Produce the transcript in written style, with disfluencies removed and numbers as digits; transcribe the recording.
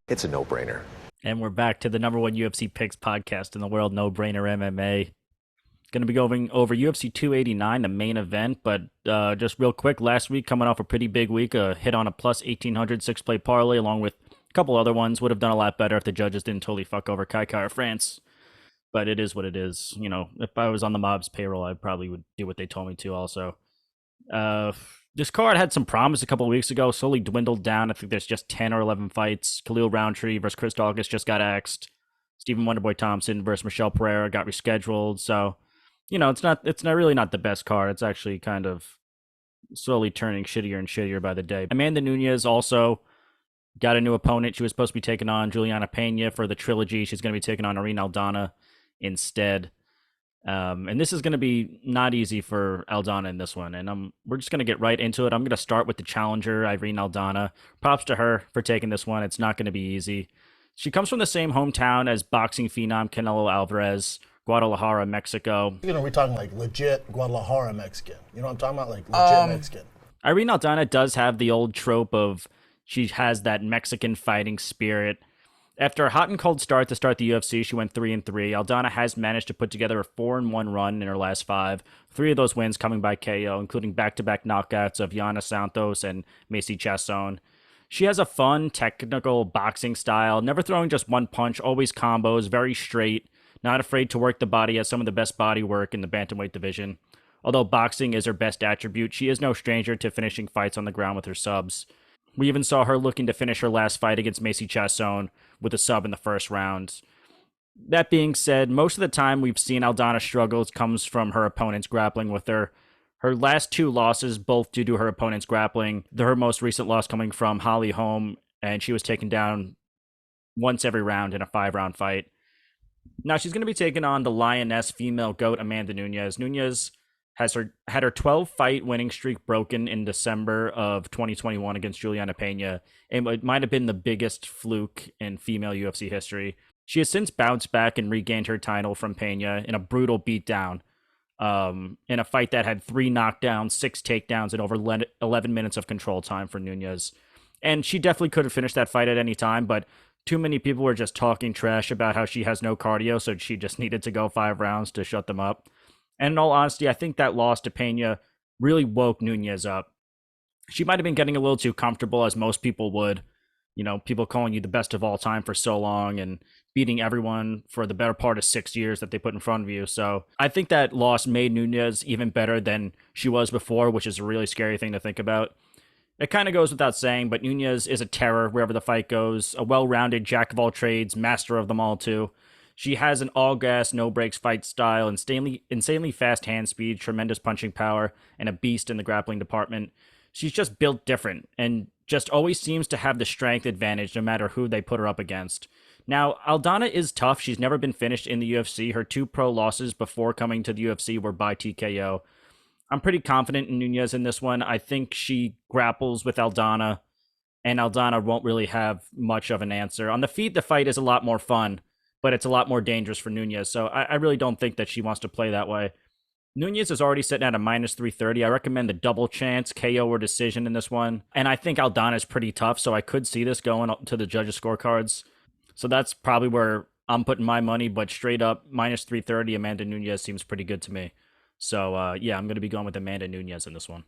It's a no-brainer. And we're back to the number one UFC picks podcast in the world, No Brainer MMA. Going to be going over UFC 289, the main event, but just real quick, last week coming off a pretty big week, a hit on a plus 1800 six-play parlay along with a couple other ones. Would have done a lot better if the judges didn't totally fuck over Kai Kara France, but it is what it is. You know, if I was on the mob's payroll, I probably would do what they told me to also. Uh, this card had some promise a couple of weeks ago, slowly dwindled down. I think there's just 10 or 11 fights. Khalil Roundtree versus Chris Daukaus just got axed. Stephen Wonderboy Thompson versus Michelle Pereira got rescheduled. So, you know, it's not really not the best card. It's actually kind of slowly turning shittier and shittier by the day. Amanda Nunes also got a new opponent. She was supposed to be taking on Juliana Pena for the trilogy. She's going to be taking on Irene Aldana instead. And this is going to be not easy for Aldana in this one. And we're just going to get right into it. I'm going to start with the challenger, Irene Aldana. Props to her for taking this one. It's not going to be easy. She comes from the same hometown as boxing phenom Canelo Alvarez, Guadalajara, Mexico. You know, we're talking like legit Guadalajara Mexican. You know what I'm talking about? Like legit Mexican. Irene Aldana does have the old trope of she has that Mexican fighting spirit. After a hot and cold start to start the UFC, she went 3-3. Aldana has managed to put together a 4-1 run in her last 5. 3 of those wins coming by KO, including back-to-back knockouts of Yana Santos and Macy Chasson. She has a fun, technical boxing style, never throwing just one punch, always combos, very straight, not afraid to work the body, has some of the best body work in the bantamweight division. Although boxing is her best attribute, she is no stranger to finishing fights on the ground with her subs. We even saw her looking to finish her last fight against Macy Chasson with a sub in the first round. That being said, most of the time we've seen Aldana struggles comes from her opponents grappling with her. Her last 2 losses, both due to her opponent's grappling. Her most recent loss coming from Holly Holm, and she was taken down once every round in a 5-round fight. Now she's going to be taking on the Lioness female GOAT Amanda Nunes. Nunes had her 12-fight winning streak broken in December of 2021 against Juliana Pena, and it might have been the biggest fluke in female UFC history. She has since bounced back and regained her title from Pena in a brutal beatdown, in a fight that had 3 knockdowns, 6 takedowns, and over 11 minutes of control time for Nunes. And she definitely could have finished that fight at any time, but too many people were just talking trash about how she has no cardio, so she just needed to go 5 rounds to shut them up. And in all honesty, I think that loss to Pena really woke Nunes up. She might have been getting a little too comfortable, as most people would. You know, people calling you the best of all time for so long and beating everyone for the better part of 6 years that they put in front of you. So I think that loss made Nunes even better than she was before, which is a really scary thing to think about. It kind of goes without saying, but Nunes is a terror wherever the fight goes, a well-rounded jack of all trades, master of them all too. She has an all-gas, no-breaks fight style, insanely fast hand speed, tremendous punching power, and a beast in the grappling department. She's just built different, and just always seems to have the strength advantage no matter who they put her up against. Now, Aldana is tough. She's never been finished in the UFC. Her 2 pro losses before coming to the UFC were by TKO. I'm pretty confident in Nunes in this one. I think she grapples with Aldana, and Aldana won't really have much of an answer. On the feet, the fight is a lot more fun, but it's a lot more dangerous for Nunes, so I really don't think that she wants to play that way. Nunes is already sitting at a minus 330. I recommend the double chance, KO or decision in this one. And I think Aldana is pretty tough, so I could see this going up to the judges' scorecards. So that's probably where I'm putting my money, but straight up, minus 330, Amanda Nunes seems pretty good to me. So, yeah, I'm going to be going with Amanda Nunes in this one.